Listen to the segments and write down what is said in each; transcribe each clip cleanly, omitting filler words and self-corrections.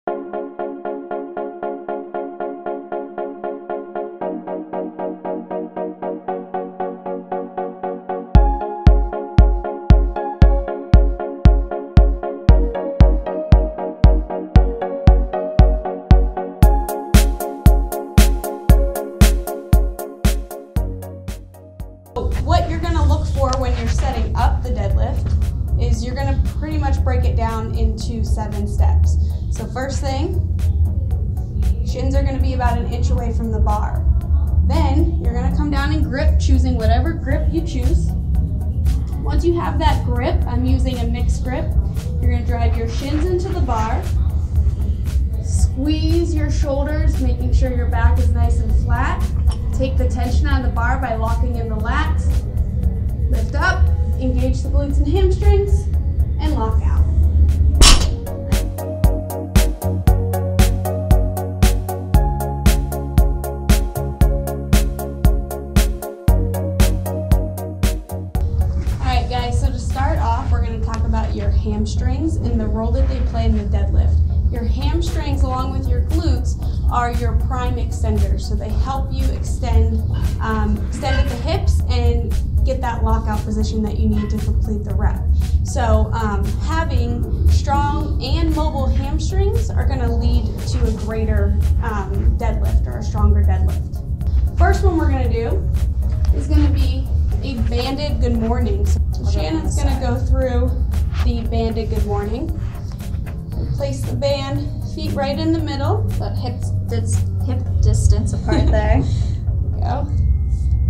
What you're going to look for when you're setting up the deadlift is you're going to pretty much break it down into 7 steps. So first thing, shins are going to be about 1 inch away from the bar. Then you're going to come down and grip, choosing whatever grip you choose. Once you have that grip, I'm using a mixed grip, you're going to drive your shins into the bar, squeeze your shoulders, making sure your back is nice and flat. Take the tension out of the bar by locking in the lats. Lift up, engage the glutes and hamstrings, and lock out. Alright guys, so to start off, we're going to talk about your hamstrings and the role that they play in the deadlift. Your hamstrings, along with your glutes, are your prime extenders. So they help you extend at the hips and get that lockout position that you need to complete the rep. So having strong and mobile hamstrings are going to lead to a greater deadlift or a stronger deadlift. First one we're going to do is going to be a banded good morning. So Shannon's going to go through the banded good morning. Place the band, feet right in the middle, about hip distance apart there. Go.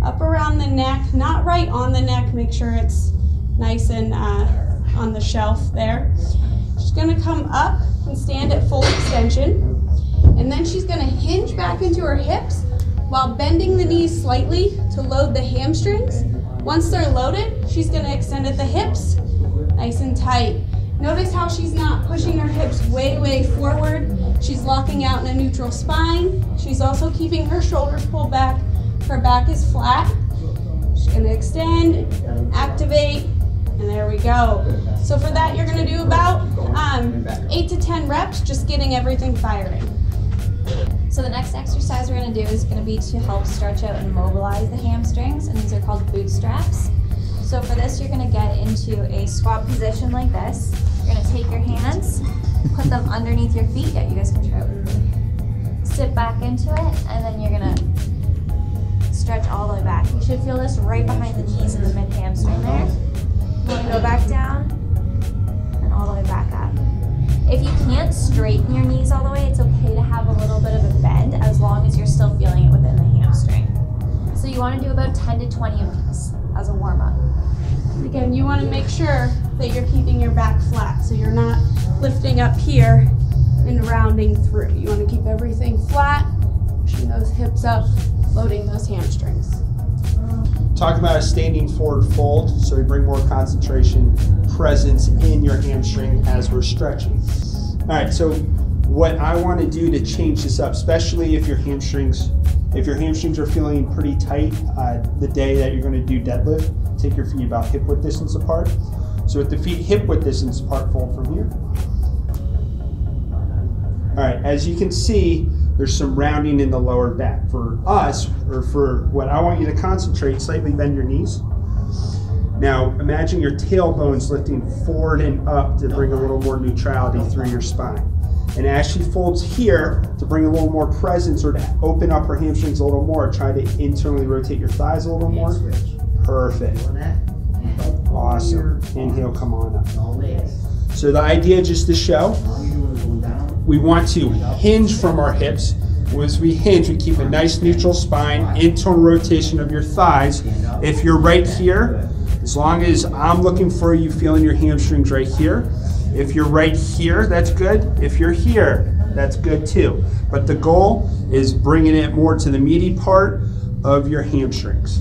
Up around the neck, not right on the neck, make sure it's nice and on the shelf there. She's going to come up and stand at full extension, and then she's going to hinge back into her hips while bending the knees slightly to load the hamstrings. Once they're loaded, she's going to extend at the hips, nice and tight. Notice how she's not pushing her hips way forward. She's locking out in a neutral spine. She's also keeping her shoulders pulled back. Her back is flat. She's going to extend, activate, and there we go. So for that, you're going to do about 8 to 10 reps, just getting everything firing. So the next exercise we're going to do is going to be to help stretch out and mobilize the hamstrings, and these are called bootstraps. So for this, you're going to get into a squat position like this. You're going to take your hands, put them underneath your feet. Yeah, you guys can try it with me. Sit back into it, and then you're going to stretch all the way back. You should feel this right behind the knees in the mid hamstring there. Go back down, and all the way back up. If you can't straighten your knees all the way, it's okay to have a little bit of a bend as long as you're still feeling it within the hamstring. So you want to do about 10 to 20 of these as a warm-up. Again, you want to make sure that you're keeping your back flat, so you're not lifting up here and rounding through. You want to keep everything flat, pushing those hips up, loading those hamstrings. Talk about a standing forward fold, so we bring more concentration, presence in your hamstring as we're stretching. All right, so what I want to do to change this up, especially if your hamstrings are feeling pretty tight the day that you're going to do deadlift, take your feet about hip width distance apart. So with the feet hip width distance apart, fold from here. All right, as you can see, there's some rounding in the lower back. For us, or for what I want you to concentrate, slightly bend your knees. Now imagine your tailbones lifting forward and up to bring a little more neutrality through your spine. And as she folds here, to bring a little more presence or to open up her hamstrings a little more, try to internally rotate your thighs a little more. Perfect. Awesome. Inhale, come on up. So the idea, just to show, we want to hinge from our hips. As we hinge, we keep a nice neutral spine, internal rotation of your thighs. If you're right here, as long as I'm looking for you feeling your hamstrings right here. If you're right here, that's good. If you're here, that's good too. But the goal is bringing it more to the meaty part of your hamstrings.